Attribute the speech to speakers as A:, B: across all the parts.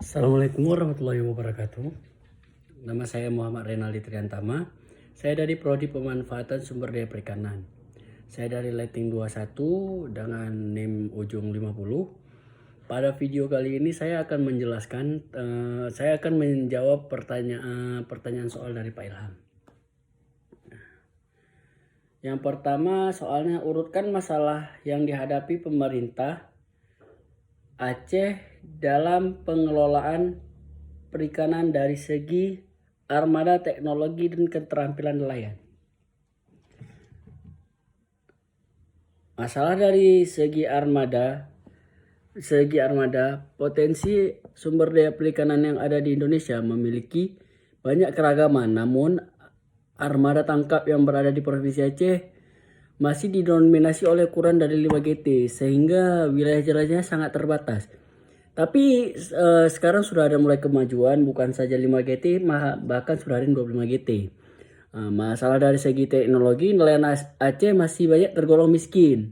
A: Assalamualaikum warahmatullahi wabarakatuh. Nama saya Muhammad Renaldi Triantama. Saya dari Prodi Pemanfaatan Sumber Daya Perikanan. Saya dari Lighting 21 dengan NIM ujung 50. Pada video kali ini saya akan menjelaskan, saya akan menjawab pertanyaan soal dari Pak Ilham. Yang pertama soalnya, urutkan masalah yang dihadapi pemerintah Aceh dalam pengelolaan perikanan dari segi armada, teknologi, dan keterampilan nelayan. Masalah dari segi armada, potensi sumber daya perikanan yang ada di Indonesia memiliki banyak keragaman, namun armada tangkap yang berada di Provinsi Aceh masih didominasi oleh kurang dari 5 GT, sehingga wilayah jelajahnya sangat terbatas. Tapi sekarang sudah ada mulai kemajuan, bukan saja 5 GT, bahkan sudah ada 25 GT. Masalah dari segi teknologi, nelayan Aceh masih banyak tergolong miskin,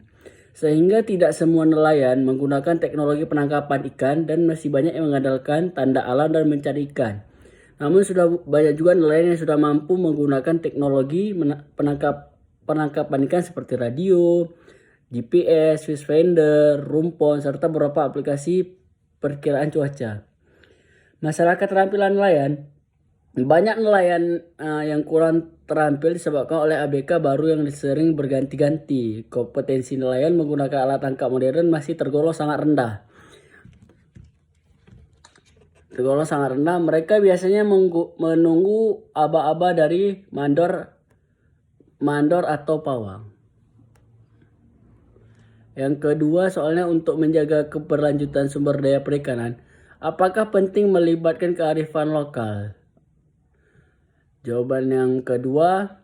A: sehingga tidak semua nelayan menggunakan teknologi penangkapan ikan dan masih banyak yang mengandalkan tanda alam dan mencari ikan. Namun sudah banyak juga nelayan yang sudah mampu menggunakan teknologi penangkapan ikan seperti radio, GPS, fish finder, rumpon, serta beberapa aplikasi perkiraan cuaca. Masalah keterampilan nelayan, banyak nelayan yang kurang terampil disebabkan oleh ABK baru yang sering berganti-ganti. Kompetensi nelayan menggunakan alat tangkap modern masih tergolong sangat rendah. Mereka biasanya menunggu aba-aba dari mandor atau pawang. Yang kedua soalnya, untuk menjaga keberlanjutan sumber daya perikanan, apakah penting melibatkan kearifan lokal? Jawaban yang kedua,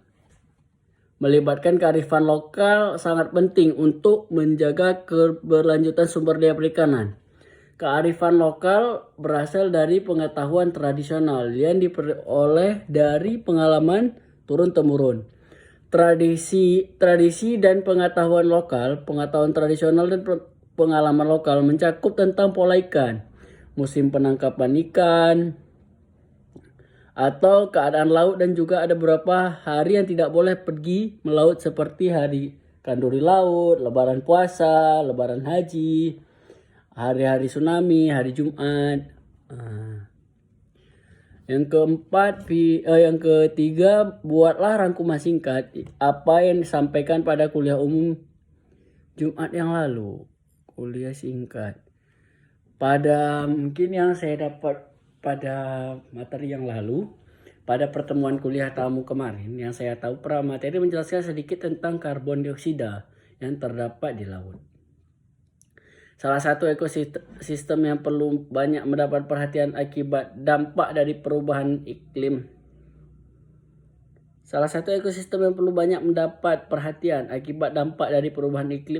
A: melibatkan kearifan lokal sangat penting untuk menjaga keberlanjutan sumber daya perikanan. Kearifan lokal berasal dari pengetahuan tradisional yang diperoleh dari pengalaman turun-temurun. Tradisi dan pengetahuan lokal, pengetahuan tradisional dan pengalaman lokal mencakup tentang pola ikan, musim penangkapan ikan, atau keadaan laut, dan juga ada beberapa hari yang tidak boleh pergi melaut seperti hari kanduri laut, lebaran puasa, lebaran haji, hari-hari tsunami, hari Jumat. Yang ketiga, buatlah rangkuman singkat apa yang disampaikan pada kuliah umum Jumat yang lalu. Kuliah singkat. Mungkin yang saya dapat pada materi yang lalu, pada pertemuan kuliah tamu kemarin, yang saya tahu pramateri menjelaskan sedikit tentang karbon dioksida yang terdapat di laut. Salah satu ekosistem yang perlu banyak mendapat perhatian akibat dampak dari perubahan iklim.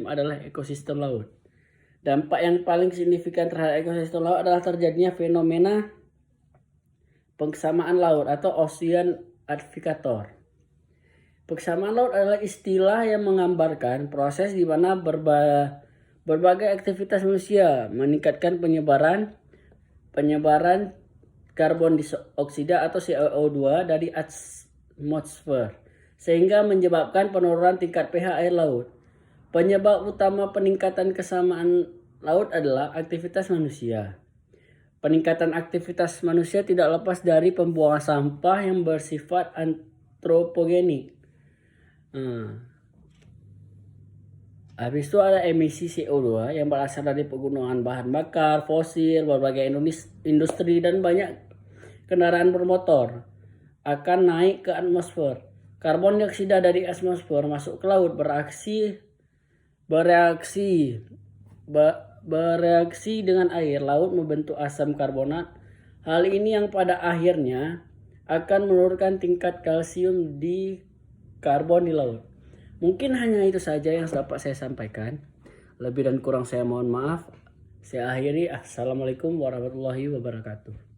A: Adalah ekosistem laut. Dampak yang paling signifikan terhadap ekosistem laut adalah terjadinya fenomena pengsamaan laut atau ocean acidificator. Pengsamaan laut adalah istilah yang menggambarkan proses di mana berbagai aktivitas manusia meningkatkan penyebaran karbon dioksida atau CO2 dari atmosfer, sehingga menyebabkan penurunan tingkat pH air laut. Penyebab utama peningkatan kesamaan laut adalah aktivitas manusia. Peningkatan aktivitas manusia tidak lepas dari pembuangan sampah yang bersifat antropogenik. Habis itu ada emisi CO2 yang berasal dari penggunaan bahan bakar fosil, berbagai industri, dan banyak kendaraan bermotor akan naik ke atmosfer. Karbon dioksida dari atmosfer masuk ke laut, bereaksi dengan air laut membentuk asam karbonat. Hal ini yang pada akhirnya akan menurunkan tingkat kalsium di karbon di laut. Mungkin hanya itu saja yang dapat saya sampaikan. Lebih dan kurang saya mohon maaf. Saya akhiri. Assalamualaikum warahmatullahi wabarakatuh.